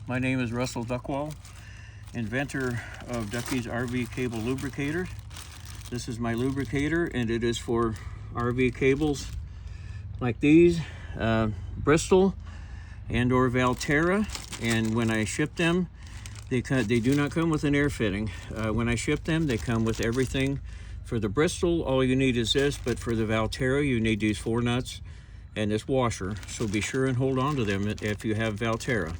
My name is Russell Duckwall, inventor of Ducky's RV cable lubricator. This is my lubricator, and it is for RV cables like these, Bristol and or Valterra. And when I ship them, they do not come with an air fitting. When I ship them, they come with everything. For the Bristol, all you need is this, but for the Valterra, you need these 4 nuts and this washer. So be sure and hold on to them if you have Valterra.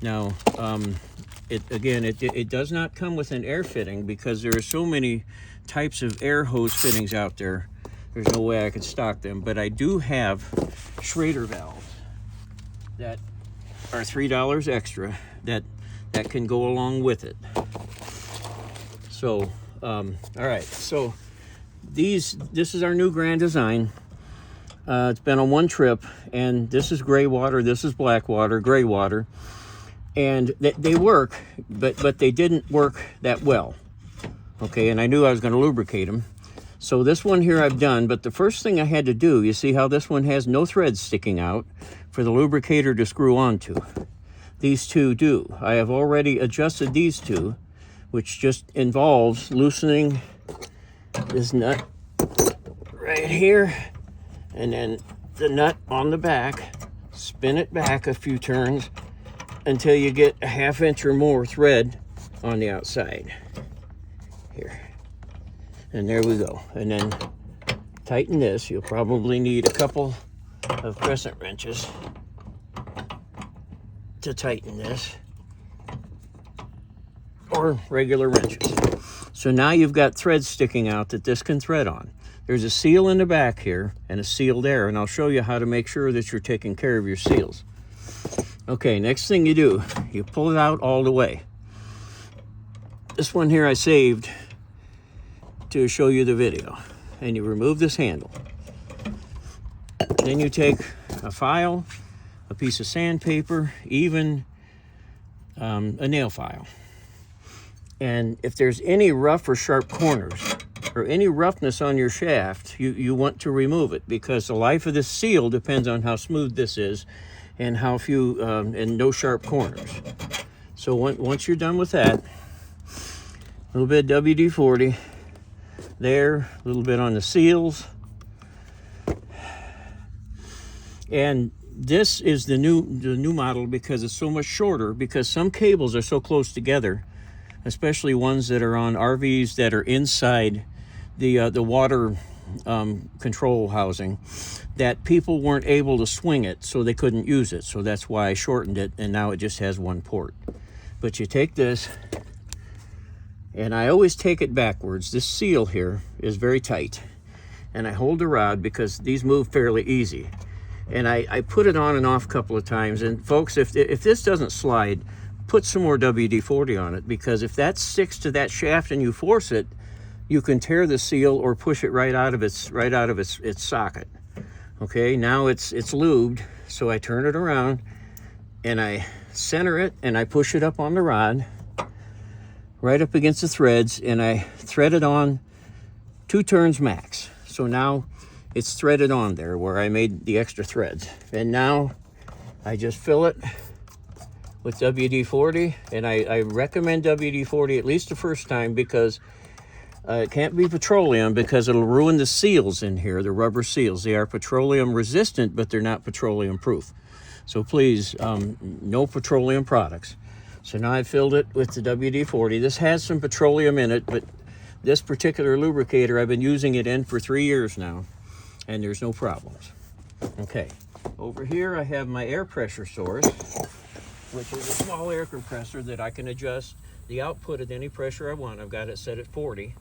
Now, it does not come with an air fitting because there are so many types of air hose fittings out there. There's no way I could stock them, but I do have Schrader valves that are $3 extra that can go along with it. So, all right. So this is our new grand design. It's been on one trip, and this is gray water, this is black water, gray water. And they work, but they didn't work that well. Okay, and I knew I was going to lubricate them. So this one here I've done, but the first thing I had to do, you see how this one has no threads sticking out for the lubricator to screw onto. These two do. I have already adjusted these two, which just involves loosening this nut right here, and then the nut on the back, spin it back a few turns, until you get a 1/2 inch or more thread on the outside here. And there we go. And then tighten this. You'll probably need a couple of crescent wrenches to tighten this, or regular wrenches. So now you've got threads sticking out that this can thread on. There's a seal in the back here and a seal there, and I'll show you how to make sure that you're taking care of your seals. Okay, next thing you do, you pull it out all the way. This one here I saved to show you the video. And you remove this handle. Then you take a file, a piece of sandpaper, even a nail file. And if there's any rough or sharp corners, or any roughness on your shaft, you want to remove it, because the life of this seal depends on how smooth this is, and how few, and no sharp corners. So once you're done with that, a little bit of WD-40 there, a little bit on the seals. And this is the new model because it's so much shorter, because some cables are so close together, especially ones that are on RVs that are inside the water control housing, that people weren't able to swing it, so they couldn't use it. So that's why I shortened it, and now it just has one port. But you take this, and I always take it backwards. This seal here is very tight, and I hold the rod because these move fairly easy. And I put it on and off a couple of times. And folks, if this doesn't slide, put some more WD-40 on it, because if that sticks to that shaft and you force it, you can tear the seal or push it right out of its socket. Okay, now it's lubed, so I turn it around and I center it and I push it up on the rod, right up against the threads, and I thread it on 2 turns max. So now it's threaded on there where I made the extra threads. And now I just fill it with WD-40, and I recommend WD-40 at least the first time, because it can't be petroleum, because it'll ruin the seals in here, the rubber seals. They are petroleum resistant, but they're not petroleum proof. So please, no petroleum products. So now I filled it with the WD-40. This has some petroleum in it, but this particular lubricator, I've been using it in for 3 years now, and there's no problems. Okay, over here I have my air pressure source, which is a small air compressor that I can adjust the output at any pressure I want. I've got it set at 40.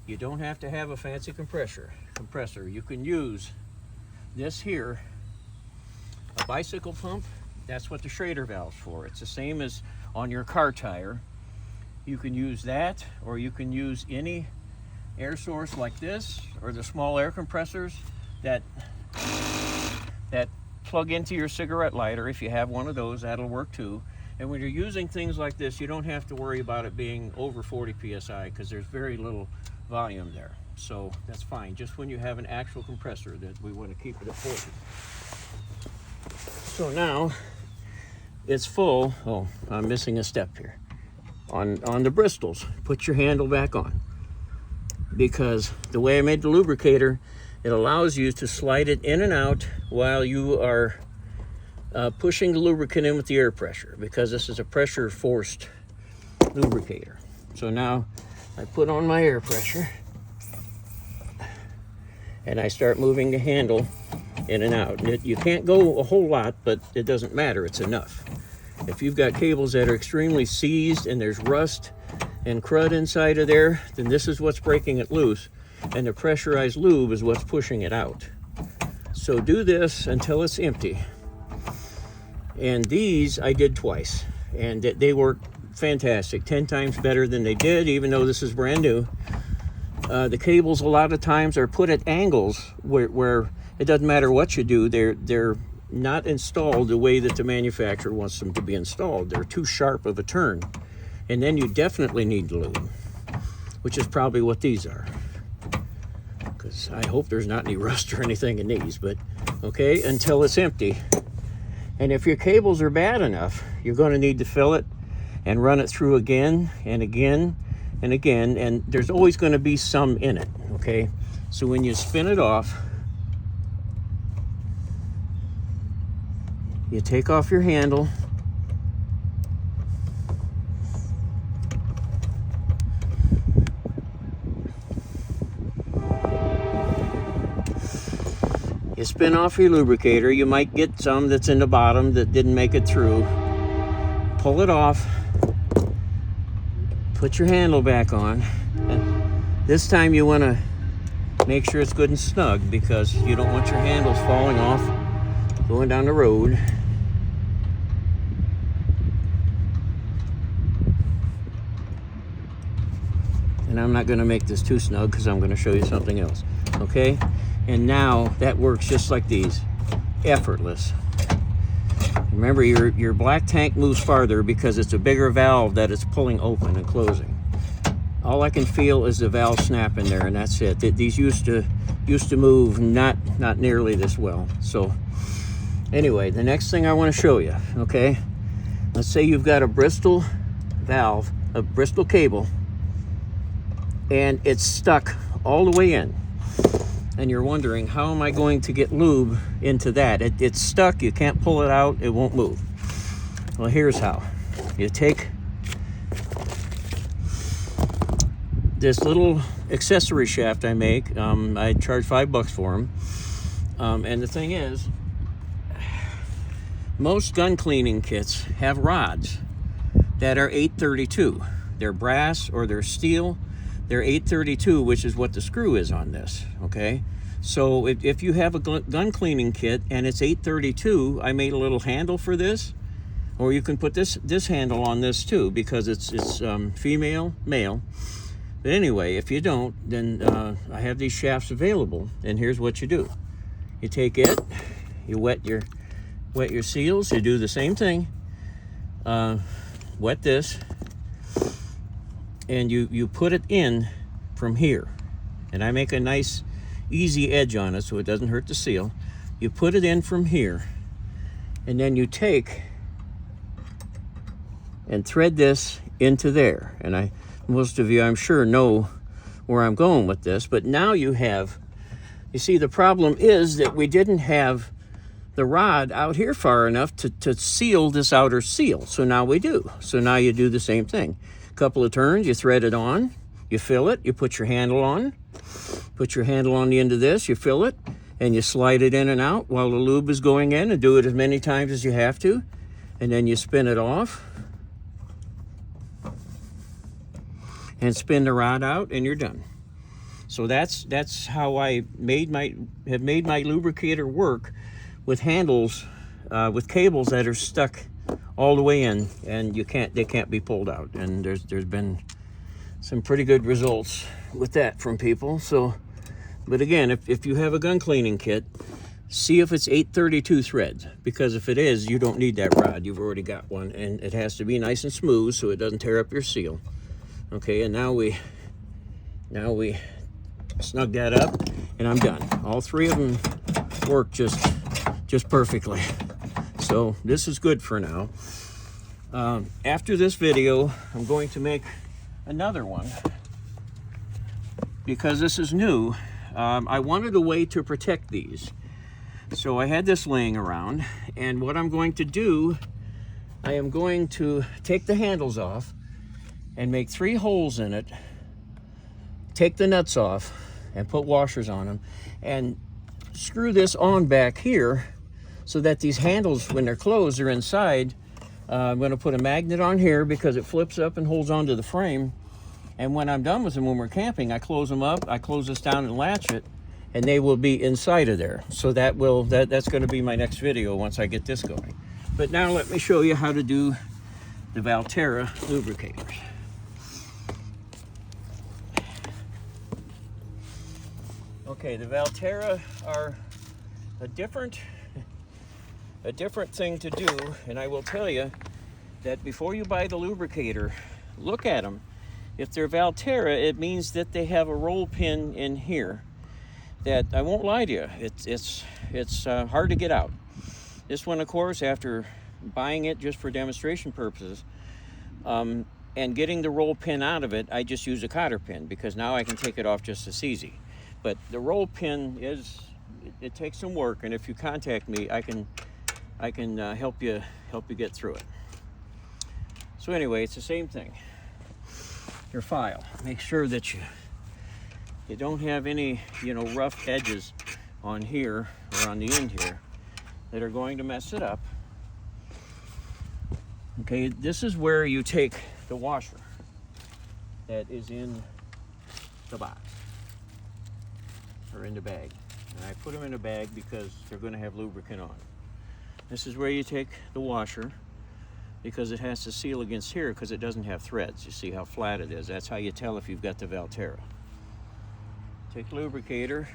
You don't have to have a fancy compressor. You can use this here, a bicycle pump. That's what the Schrader valve's for. It's the same as on your car tire. You can use that, or you can use any air source like this, or the small air compressors that plug into your cigarette lighter. If you have one of those, that'll work too. And when you're using things like this, you don't have to worry about it being over 40 psi, because there's very little volume there. So that's fine, just when you have an actual compressor that we want to keep it at 40. So now it's full. Oh, I'm missing a step here. On the bristles, put your handle back on, because the way I made the lubricator, it allows you to slide it in and out while you are pushing the lubricant in with the air pressure, because this is a pressure forced lubricator. So now I put on my air pressure and I start moving the handle in and out. You can't go a whole lot, but it doesn't matter, it's enough. If you've got cables that are extremely seized and there's rust and crud inside of there, then this is what's breaking it loose, and the pressurized lube is what's pushing it out. So do this until it's empty. And these I did twice, and they work fantastic, 10 times better than they did, even though this is brand new. The cables a lot of times are put at angles where it doesn't matter what you do, they're not installed the way that the manufacturer wants them to be installed. They're too sharp of a turn. And then you definitely need lube, which is probably what these are. Because I hope there's not any rust or anything in these, but okay, until it's empty. And if your cables are bad enough, you're going to need to fill it and run it through again and again and again, and there's always going to be some in it, okay? So when you spin it off, you take off your handle, you spin off your lubricator. You might get some that's in the bottom that didn't make it through. Pull it off, put your handle back on, and this time you want to make sure it's good and snug, because you don't want your handles falling off going down the road. And I'm not going to make this too snug because I'm going to show you something else, okay? And now that works just like these, effortless. Remember, your black tank moves farther because it's a bigger valve that it's pulling open and closing. All I can feel is the valve snap in there, and that's it. These used to move not nearly this well. So anyway, the next thing I want to show you, okay? Let's say you've got a Bristol valve, a Bristol cable, and it's stuck all the way in, and you're wondering, how am I going to get lube into that? It's stuck, you can't pull it out, it won't move. Well, here's how. You take this little accessory shaft I make. I charge $5 for them, and the thing is, most gun cleaning kits have rods that are 832. They're brass or they're steel. They're 832, which is what the screw is on this, okay? So if you have a gun cleaning kit and it's 832, I made a little handle for this, or you can put this handle on this too, because it's female, male. But anyway, if you don't, then I have these shafts available, and here's what you do. You take it, you wet your seals, you do the same thing, wet this, and you put it in from here, and I make a nice easy edge on it so it doesn't hurt the seal. You put it in from here, and then you take and thread this into there. And most of you, I'm sure, know where I'm going with this, but now you see, the problem is that we didn't have the rod out here far enough to seal this outer seal, so now we do. So now you do the same thing. Couple of turns, you thread it on, you fill it, you put your handle on the end of this, you fill it, and you slide it in and out while the lube is going in, and do it as many times as you have to, and then you spin it off and spin the rod out, and you're done. So that's how I have made my lubricator work with handles, with cables that are stuck all the way in, and they can't be pulled out. And there's been some pretty good results with that from people. So, but again, if you have a gun cleaning kit, see if it's 832 threads, because if it is, you don't need that rod. You've already got one, and it has to be nice and smooth so it doesn't tear up your seal. Okay, and now we snug that up, and I'm done. All three of them work just perfectly. So this is good for now. After this video, I'm going to make another one because this is new. I wanted a way to protect these. So I had this laying around, and what I'm going to do, I am going to take the handles off and make 3 holes in it, take the nuts off and put washers on them, and screw this on back here so that these handles, when they're closed, are inside. I'm going to put a magnet on here because it flips up and holds onto the frame. And when I'm done with them, when we're camping, I close them up, I close this down and latch it, and they will be inside of there. So that's going to be my next video once I get this going. But now let me show you how to do the Valterra lubricators. Okay, the Valterra are a different thing to do, and I will tell you that before you buy the lubricator, look at them. If they're Valterra, it means that they have a roll pin in here that, I won't lie to you, it's hard to get out. This one, of course, after buying it just for demonstration purposes, and getting the roll pin out of it, I just use a cotter pin because now I can take it off just as easy. But the roll pin it takes some work, and if you contact me, I can help you get through it. So anyway, it's the same thing. Your file, make sure that you don't have any rough edges on here or on the end here that are going to mess it up. Okay, this is where you take the washer that is in the box or in the bag, and I put them in a bag because they're going to have lubricant on. This is where you take the washer because it has to seal against here because it doesn't have threads. You see how flat it is. That's how you tell if you've got the Valterra. Take lubricator,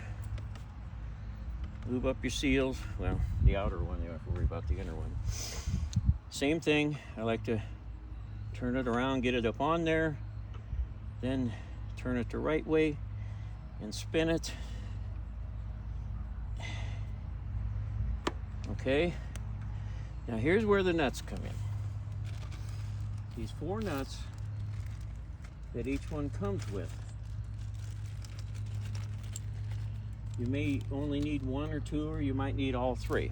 lube up your seals. Well, the outer one, you don't have to worry about the inner one. Same thing, I like to turn it around, get it up on there, then turn it the right way and spin it. Okay, now here's where the nuts come in. These 4 nuts that each one comes with. You may only need 1 or 2, or you might need all 3.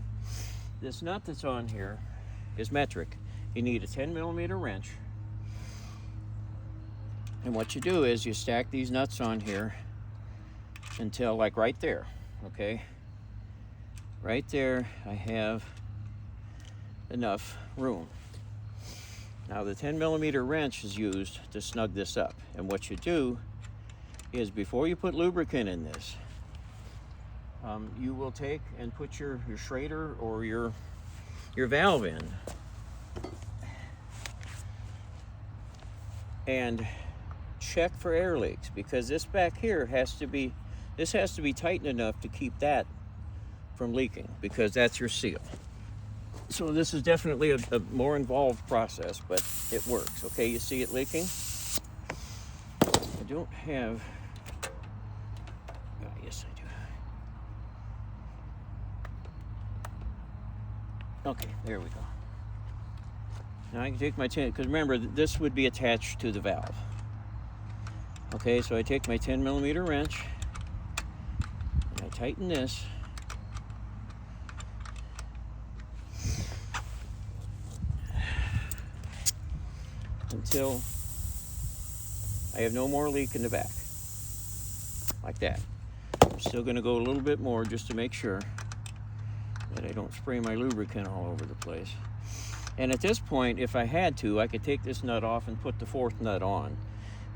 This nut that's on here is metric. You need a 10mm wrench. And what you do is you stack these nuts on here until, like right there, okay? Right there, I have enough room. Now the 10mm wrench is used to snug this up. And what you do is, before you put lubricant in this, you will take and put your Schrader or your valve in, and check for air leaks, because this back here has to be tightened enough to keep that from leaking, because that's your seal. So this is definitely a more involved process, but it works. Okay, you see it leaking? I don't have, yes I do. Okay, there we go. Now I can take my 10, because remember, this would be attached to the valve. Okay, so I take my 10mm wrench, and I tighten this. Until I have no more leak in the back, like that. I'm still going to go a little bit more just to make sure that I don't spray my lubricant all over the place. And at this point, if I had to, I could take this nut off and put the 4th nut on.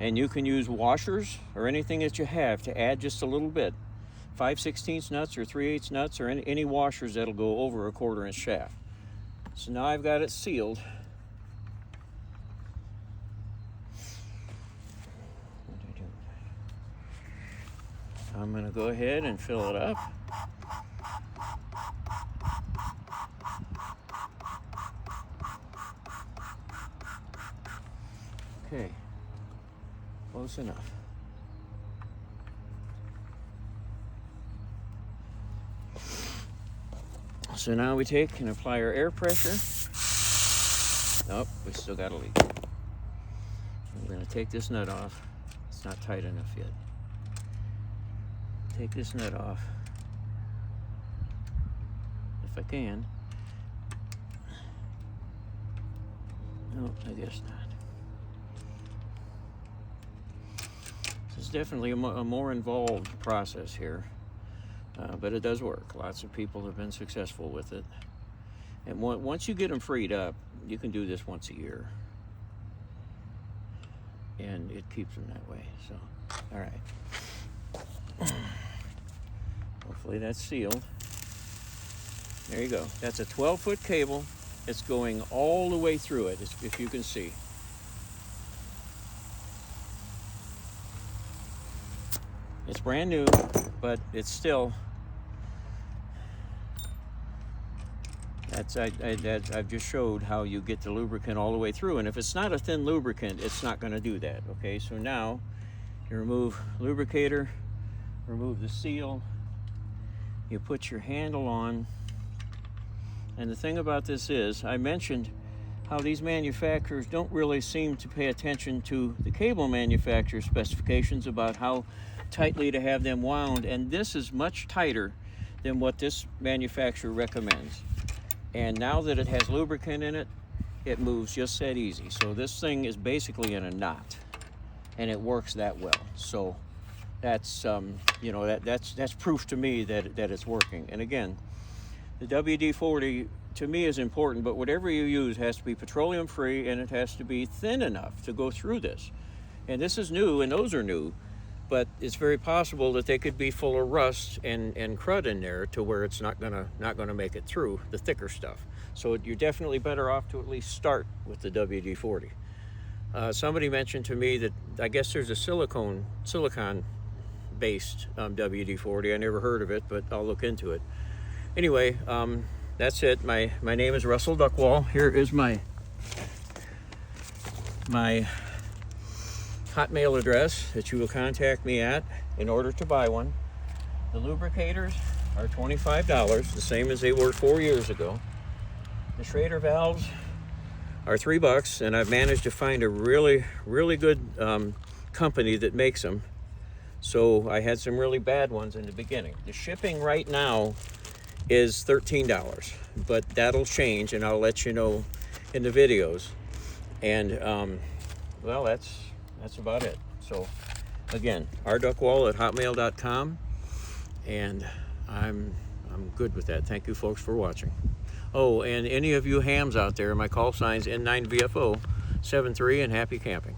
And you can use washers or anything that you have to add just a little bit. 5/16 nuts or 3/8 nuts, or any washers that'll go over a 1/4 inch shaft. So now I've got it sealed. I'm going to go ahead and fill it up. Okay, close enough. So now we take and apply our air pressure. Oh, we still got a leak. I'm going to take this nut off. It's not tight enough yet. Take this nut off, if I can. No, I guess not. This is definitely a more involved process here, but it does work. Lots of people have been successful with it. And once you get them freed up, you can do this once a year. And it keeps them that way, so, all right. Hopefully that's sealed. There you go. That's a 12-foot cable. It's going all the way through it, if you can see. It's brand new, but it's still, I've just showed how you get the lubricant all the way through. And if it's not a thin lubricant, it's not going to do that. Okay, so now you remove lubricator, remove the seal, you put your handle on. And the thing about this is, I mentioned how these manufacturers don't really seem to pay attention to the cable manufacturer specifications about how tightly to have them wound, and this is much tighter than what this manufacturer recommends. And now that it has lubricant in it, it moves just that easy. So this thing is basically in a knot, and it works that well. So that's you know, that's proof to me that it's working. And again, the WD-40 to me is important, but whatever you use has to be petroleum free, and it has to be thin enough to go through this. And this is new, and those are new, but it's very possible that they could be full of rust and crud in there to where it's not gonna make it through the thicker stuff. So you're definitely better off to at least start with the WD-40. Somebody mentioned to me that I guess there's a silicon based WD-40. I never heard of it, but I'll look into it. Anyway, that's it. My name is Russell Duckwall. Here is my Hotmail address that you will contact me at in order to buy one. The lubricators are $25, the same as they were 4 years ago. The Schrader valves are $3, and I've managed to find a really good company that makes them. So I had some really bad ones in the beginning. The shipping right now is $13, but that'll change, and I'll let you know in the videos. And well, that's about it. So again, rduckwall@hotmail.com, and I'm good with that. Thank you folks for watching. Oh, and any of you hams out there, my call sign's N9VFO 73, and happy camping.